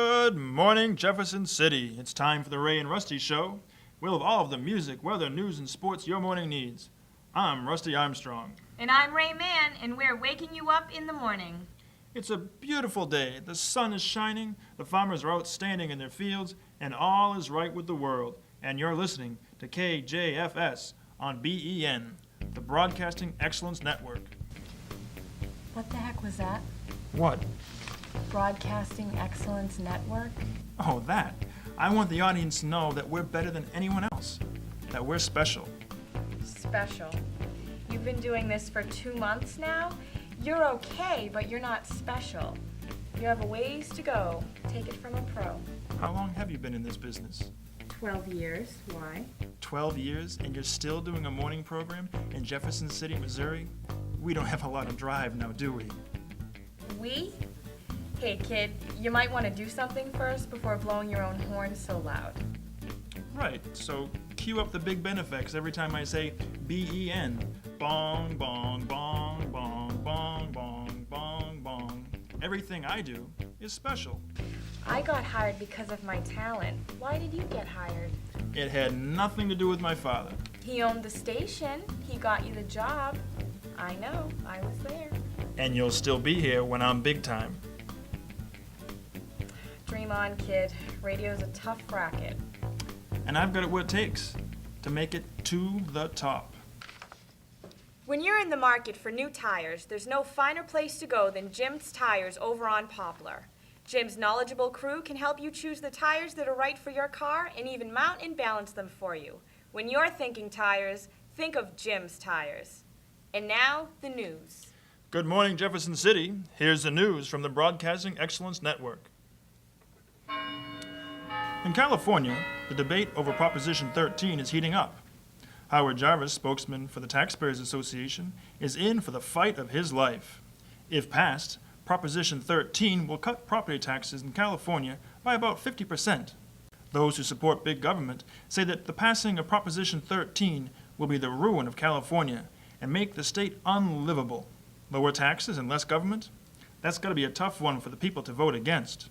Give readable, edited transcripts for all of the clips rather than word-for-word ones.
Good morning, Jefferson City. It's time for the Ray and Rusty Show. We'll have all of the music, weather, news, and sports your morning needs. I'm Rusty Armstrong. And I'm Ray Mann, and we're waking you up in the morning. It's a beautiful day. The sun is shining, the farmers are out standing in their fields, and all is right with the world. And you're listening to KJFS on BEN, the Broadcasting Excellence Network. What the heck was that? What? Broadcasting Excellence Network? Oh, that. I want the audience to know that we're better than anyone else, that we're special. Special? You've been doing this for 2 months now? You're okay, but you're not special. You have a ways to go. Take it from a pro. How long have you been in this business? 12 years. Why? 12 years, and you're still doing a morning program in Jefferson City, Missouri? We don't have a lot of drive now, do we? We? Hey, kid, you might want to do something first before blowing your own horn so loud. Right, so cue up the Big Ben effects every time I say B-E-N. Bong, bong, bong, bong, bong, bong, bong, bong. Everything I do is special. I got hired because of my talent. Why did you get hired? It had nothing to do with my father. He owned the station. He got you the job. I know, I was there. And you'll still be here when I'm big time. Dream on, kid. Radio's a tough racket. And I've got what it takes to make it to the top. When you're in the market for new tires, there's no finer place to go than Jim's Tires over on Poplar. Jim's knowledgeable crew can help you choose the tires that are right for your car and even mount and balance them for you. When you're thinking tires, think of Jim's Tires. And now, the news. Good morning, Jefferson City. Here's the news from the Broadcasting Excellence Network. In California, the debate over Proposition 13 is heating up. Howard Jarvis, spokesman for the Taxpayers Association, is in for the fight of his life. If passed, Proposition 13 will cut property taxes in California by about 50%. Those who support big government say that the passing of Proposition 13 will be the ruin of California and make the state unlivable. Lower taxes and less government? That's got to be a tough one for the people to vote against.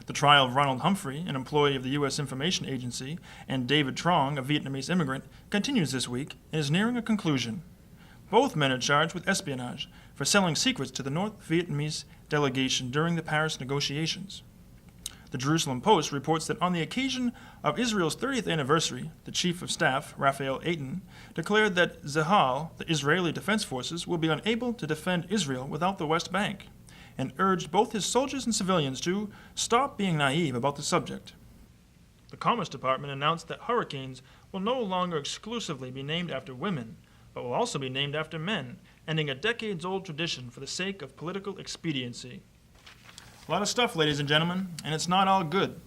The trial of Ronald Humphrey, an employee of the U.S. Information Agency, and David Trong, a Vietnamese immigrant, continues this week and is nearing a conclusion. Both men are charged with espionage for selling secrets to the North Vietnamese delegation during the Paris negotiations. The Jerusalem Post reports that on the occasion of Israel's 30th anniversary, the Chief of Staff, Raphael Eitan, declared that Zahal, the Israeli Defense Forces, will be unable to defend Israel without the West Bank, and urged both his soldiers and civilians to stop being naive about the subject. The Commerce Department announced that hurricanes will no longer exclusively be named after women, but will also be named after men, ending a decades-old tradition for the sake of political expediency. A lot of stuff, ladies and gentlemen, and it's not all good.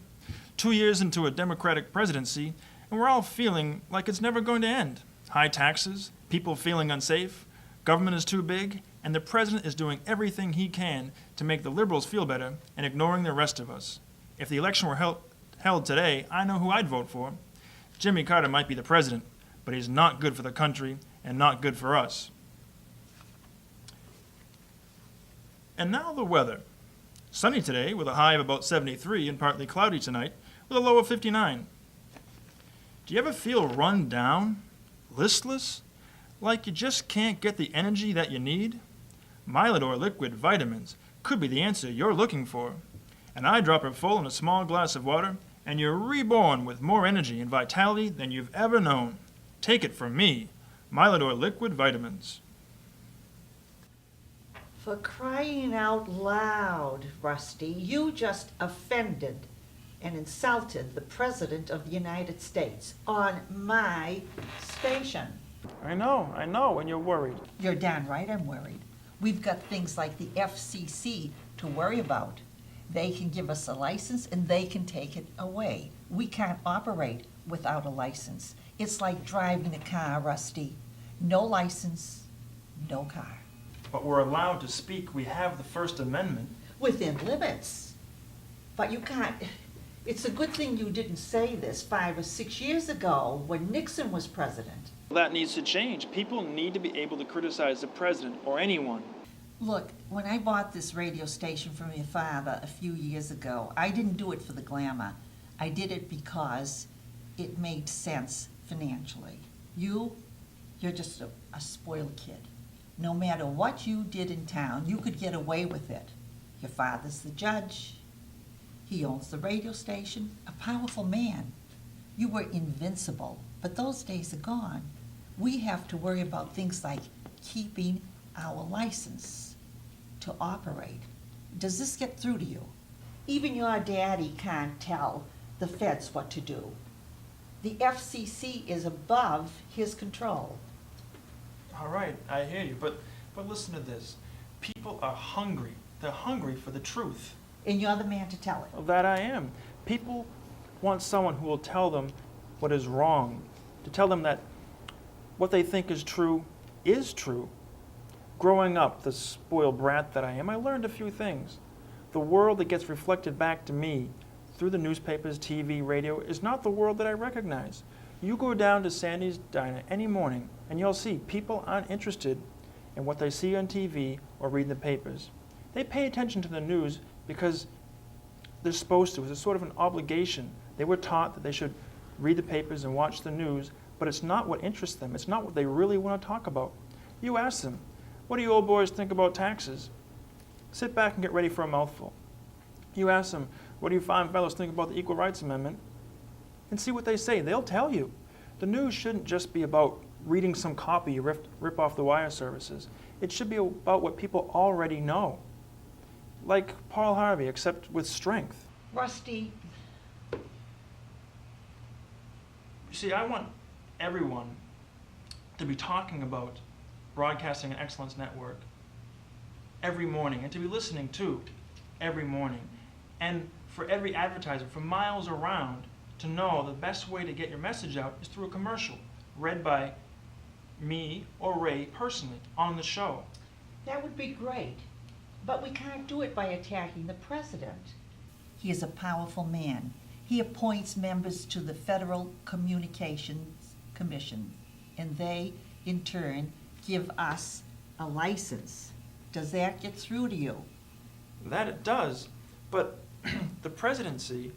2 years into a Democratic presidency, and we're all feeling like it's never going to end. High taxes, people feeling unsafe, government is too big, and the president is doing everything he can to make the liberals feel better and ignoring the rest of us. If the election were held today, I know who I'd vote for. Jimmy Carter might be the president, but he's not good for the country and not good for us. And now the weather. Sunny today with a high of about 73 and partly cloudy tonight with a low of 59. Do you ever feel run down, listless, like you just can't get the energy that you need? Mylador liquid vitamins could be the answer you're looking for. An eyedropper full in a small glass of water, and you're reborn with more energy and vitality than you've ever known. Take it from me, Mylador liquid vitamins. For crying out loud, Rusty, you just offended and insulted the President of the United States on my station. I know, and you're worried. You're damn right I'm worried. We've got things like the FCC to worry about. They can give us a license and they can take it away. We can't operate without a license. It's like driving a car, Rusty. No license, no car. But we're allowed to speak. We have the First Amendment. Within limits. But you can't. It's a good thing you didn't say this 5 or 6 years ago when Nixon was president. That needs to change. People need to be able to criticize the president or anyone. Look, when I bought this radio station from your father a few years ago, I didn't do it for the glamour. I did it because it made sense financially. You're just a spoiled kid. No matter what you did in town, you could get away with it. Your father's the judge. He owns the radio station, a powerful man. You were invincible, but those days are gone. We have to worry about things like keeping our license to operate. Does this get through to you? Even your daddy can't tell the feds what to do. The FCC is above his control. All right, I hear you, but listen to this. People are hungry. They're hungry for the truth. And you're the man to tell it. Well, that I am. People want someone who will tell them what is wrong, to tell them that what they think is true is true. Growing up, the spoiled brat that I am, I learned a few things. The world that gets reflected back to me through the newspapers, TV, radio, is not the world that I recognize. You go down to Sandy's Diner any morning, and you'll see people aren't interested in what they see on TV or read in the papers. They pay attention to the news because they're supposed to. It's a sort of an obligation. They were taught that they should read the papers and watch the news, but it's not what interests them. It's not what they really want to talk about. You ask them, what do you old boys think about taxes? Sit back and get ready for a mouthful. You ask them, what do you fine fellows think about the Equal Rights Amendment? And see what they say. They'll tell you. The news shouldn't just be about reading some copy you rip off the wire services. It should be about what people already know. Like Paul Harvey, except with strength. Rusty, You see, I want everyone to be talking about Broadcasting and Excellence Network every morning, and to be listening to every morning. And for every advertiser from miles around to know the best way to get your message out is through a commercial read by me or Ray personally on the show. that would be great. But we can't do it by attacking the president. He is a powerful man. He appoints members to the Federal Communications Commission, and they, in turn, give us a license. Does that get through to you? That it does, but the presidency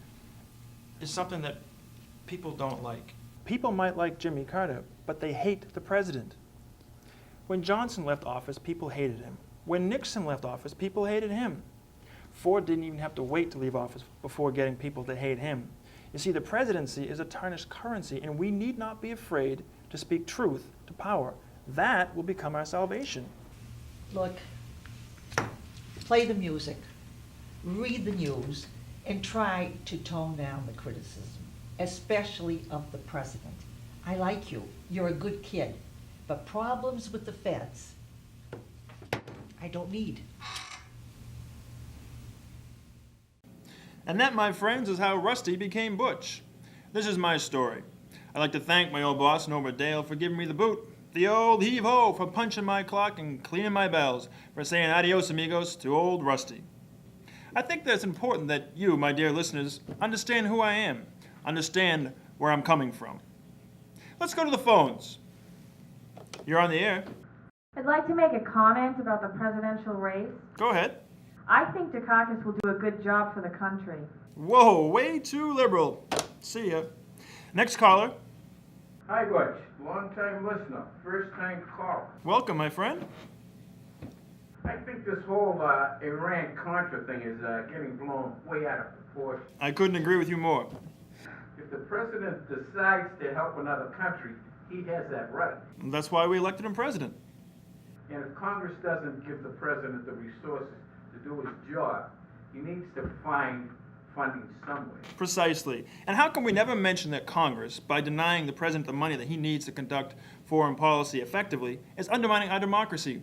is something that people don't like. People might like Jimmy Carter, but they hate the president. When Johnson left office, people hated him. When Nixon left office, people hated him. Ford didn't even have to wait to leave office before getting people to hate him. You see, the presidency is a tarnished currency, and we need not be afraid to speak truth to power. That will become our salvation. Look, play the music, read the news, and try to tone down the criticism, especially of the president. I like you. You're a good kid. But problems with the feds, I don't need. And that, my friends, is how Rusty became Butch. This is my story. I'd like to thank my old boss, Norbert Dale, for giving me the boot, the old heave-ho for punching my clock and cleaning my bells, for saying adios amigos to old Rusty. I think that it's important that you, my dear listeners, understand who I am, understand where I'm coming from. Let's go to the phones. You're on the air. I'd like to make a comment about the presidential race. Go ahead. I think Dukakis will do a good job for the country. Whoa, way too liberal. See ya. Next caller. Hi, Butch. Long-time listener, first-time caller. Welcome, my friend. I think this whole Iran-Contra thing is getting blown way out of proportion. I couldn't agree with you more. If the president decides to help another country, he has that right. That's why we elected him president. And if Congress doesn't give the president the resources to do his job, he needs to find funding somewhere. Precisely. And how can we never mention that Congress, by denying the president the money that he needs to conduct foreign policy effectively, is undermining our democracy?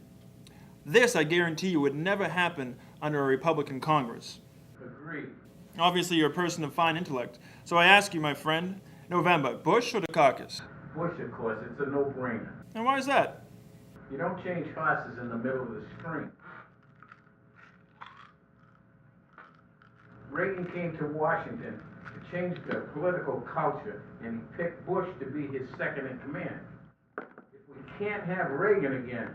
This, I guarantee you, would never happen under a Republican Congress. Agreed. Obviously, you're a person of fine intellect. So I ask you, my friend, November, Bush or Dukakis? Bush, of course, it's a no-brainer. And why is that? You don't change horses in the middle of the spring. Reagan came to Washington to change the political culture, and he picked Bush to be his second in command. If we can't have Reagan again,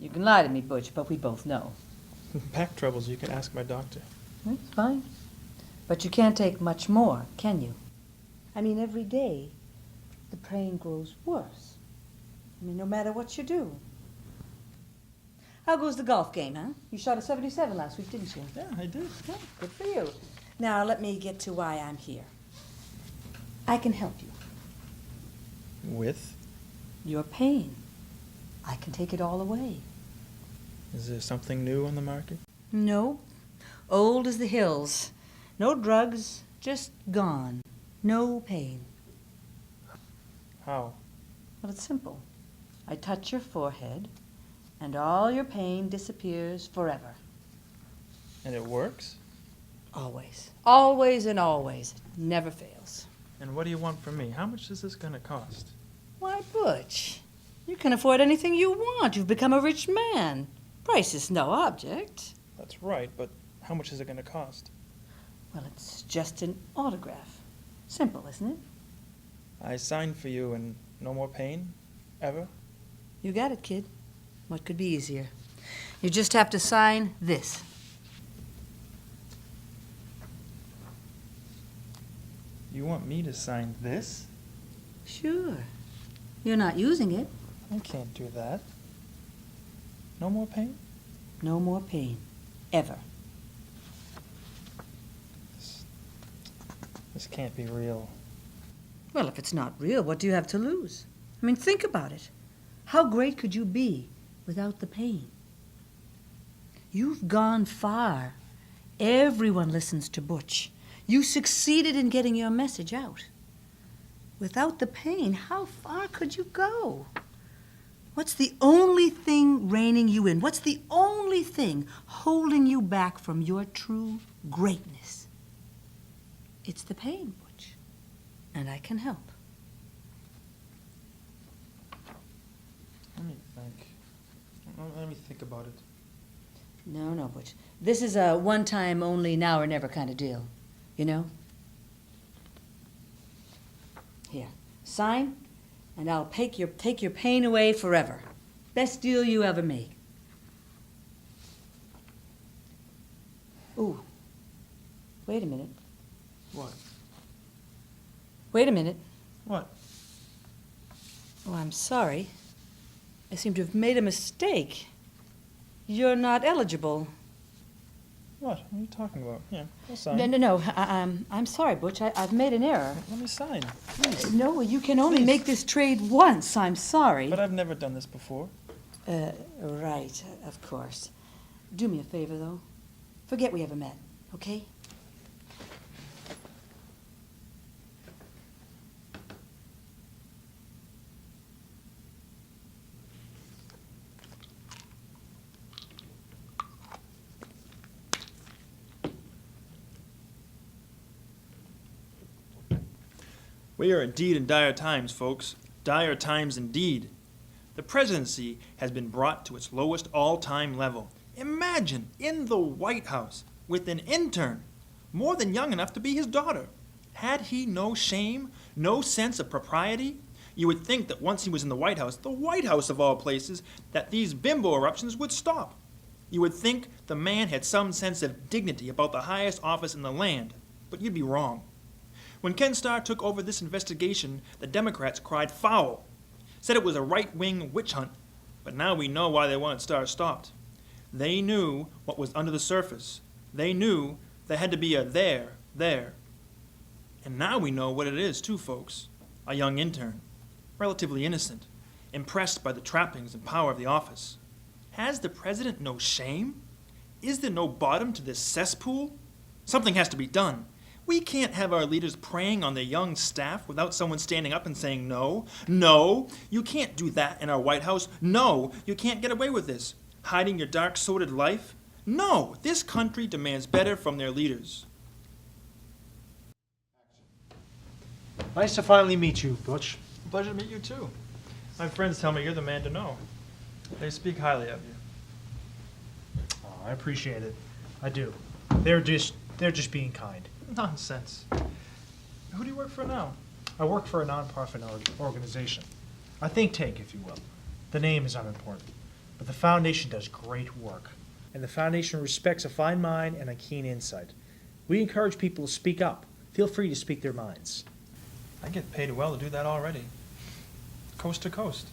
You can lie to me, Butch, but we both know. Back troubles, you can ask my doctor. It's fine. But you can't take much more, can you? I mean, every day, the pain grows worse. I mean, no matter what you do. How goes the golf game, huh? You shot a 77 last week, didn't you? Yeah, I did. Yeah, good for you. Now, let me get to why I'm here. I can help you. With? Your pain. I can take it all away. Is there something new on the market? No. Old as the hills. No drugs, just gone. No pain. How? Well, it's simple. I touch your forehead, and all your pain disappears forever. And it works? Always. Always and always. It never fails. And what do you want from me? How much is this going to cost? Why, Butch, you can afford anything you want. You've become a rich man. Price is no object. That's right, but how much is it going to cost? Well, it's just an autograph. Simple, isn't it? I signed for you and no more pain? Ever? You got it, kid. What could be easier? You just have to sign this. You want me to sign this? Sure. You're not using it. I can't do that. No more pain? No more pain. Ever. This can't be real. Well, if it's not real, what do you have to lose? I mean, think about it. How great could you be without the pain? You've gone far. Everyone listens to Butch. You succeeded in getting your message out. Without the pain, how far could you go? What's the only thing reining you in? What's the only thing holding you back from your true greatness? It's the pain, Butch. And I can help. Let me think. Let me think about it. No, Butch. This is a one-time, only now or never kind of deal. You know? Here, sign, and I'll take your pain away forever. Best deal you ever made. Ooh. Wait a minute. What? Wait a minute. What? Oh, I'm sorry. I seem to have made a mistake. You're not eligible. What? What are you talking about? Yeah, I'll sign. No. I'm sorry, Butch. I've made an error. Let me sign, please. No, you can only Please. make this trade once. I'm sorry. But I've never done this before. Right, of course. Do me a favor, though. Forget we ever met, okay? We are indeed in dire times, folks. Dire times indeed. The presidency has been brought to its lowest all-time level. Imagine, in the White House, with an intern, more than young enough to be his daughter. Had he no shame, no sense of propriety? You would think that once he was in the White House of all places, that these bimbo eruptions would stop. You would think the man had some sense of dignity about the highest office in the land, but you'd be wrong. When Ken Starr took over this investigation, the Democrats cried foul, said it was a right-wing witch hunt, but now we know why they wanted Starr stopped. They knew what was under the surface. They knew there had to be a there. And now we know what it is, too, folks. A young intern, relatively innocent, impressed by the trappings and power of the office. Has the president no shame? Is there no bottom to this cesspool? Something has to be done. We can't have our leaders preying on their young staff without someone standing up and saying no. No, you can't do that in our White House. No, you can't get away with this. Hiding your dark, sordid life? No, this country demands better from their leaders. Nice to finally meet you, Butch. Pleasure to meet you, too. My friends tell me you're the man to know. They speak highly of you. Oh, I appreciate it. I do. They're just being kind. Nonsense. Who do you work for now? I work for a non-profit organization. A think tank, if you will. The name is unimportant. but the foundation does great work. And the foundation respects a fine mind and a keen insight. We encourage people to speak up. Feel free to speak their minds. I get paid well to do that already. Coast to coast.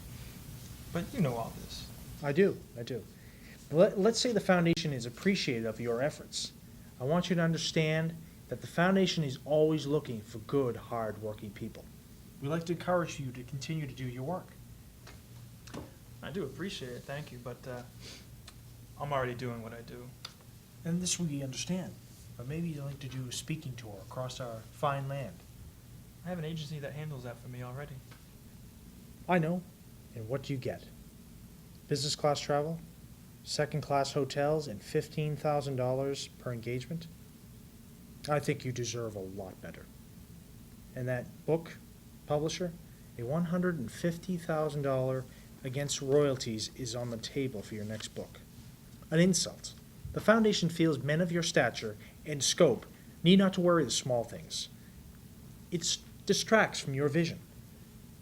But you know all this. I do. Let's say the foundation is appreciative of your efforts. I want you to understand that the foundation is always looking for good, hard-working people. We'd like to encourage you to continue to do your work. I do appreciate it, thank you, but I'm already doing what I do. And this we understand. But maybe you'd like to do a speaking tour across our fine land. I have an agency that handles that for me already. I know. And what do you get? Business class travel? Second class hotels and $15,000 per engagement? I think you deserve a lot better. And that book publisher, a $150,000 against royalties is on the table for your next book. An insult. The foundation feels men of your stature and scope need not to worry the small things. It distracts from your vision.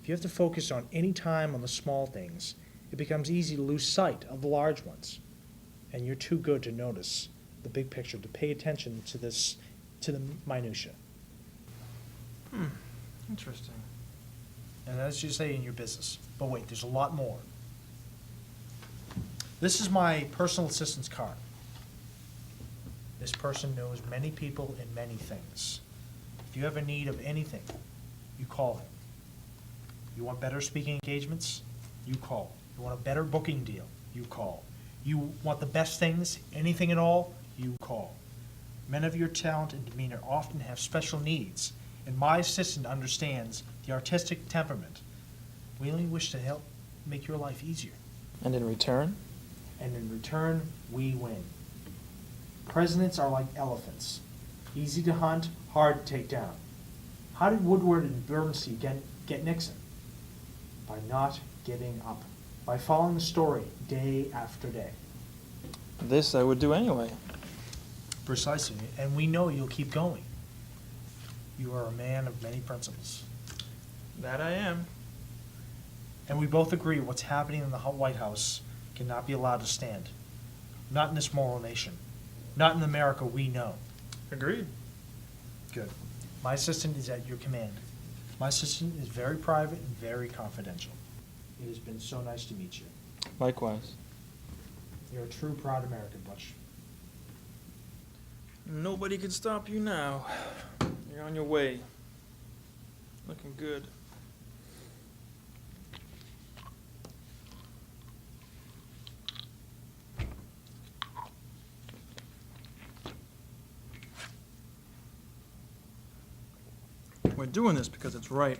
If you have to focus on any time on the small things, it becomes easy to lose sight of the large ones. And you're too good to notice the big picture, to pay attention to the minutia. Interesting. And as you say in your business. But wait, there's a lot more. This is my personal assistant's card. This person knows many people and many things. If you have a need of anything, you call him. You want better speaking engagements? You call. You want a better booking deal? You call. You want the best things, anything at all? You call. Men of your talent and demeanor often have special needs, and my assistant understands the artistic temperament. We only wish to help make your life easier. And in return? And in return, we win. Presidents are like elephants. Easy to hunt, hard to take down. How did Woodward and Bermondsey get Nixon? By not giving up. By following the story day after day. This I would do anyway. Precisely. And we know you'll keep going. You are a man of many principles. That I am. And we both agree what's happening in the White House cannot be allowed to stand. Not in this moral nation. Not in the America we know. Agreed. Good. My assistant is at your command. My assistant is very private and very confidential. It has been so nice to meet you. Likewise. You're a true proud American, Butch. Nobody can stop you now. You're on your way. Looking good. We're doing this because it's right.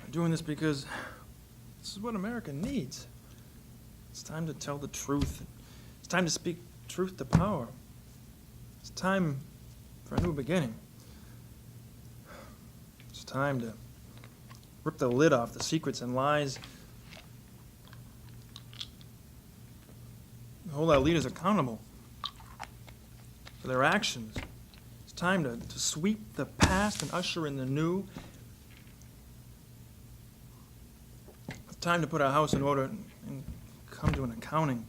We're doing this because this is what America needs. It's time to tell the truth. It's time to speak truth to power. It's time for a new beginning. It's time to rip the lid off the secrets and lies. Hold our leaders accountable for their actions. It's time to sweep the past and usher in the new. It's time to put our house in order and come to an accounting.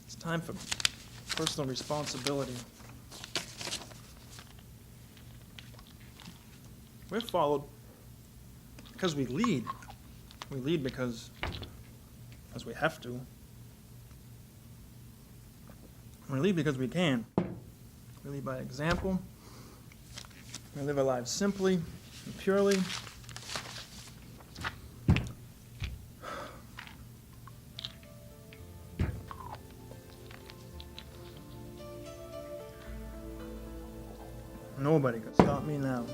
It's time for personal responsibility. We're followed because we lead. We lead because we have to. We lead because we can. We lead by example. We live our lives simply and purely. Nobody can stop me now.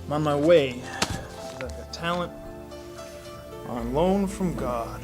I'm on my way. I've got talent on loan from God.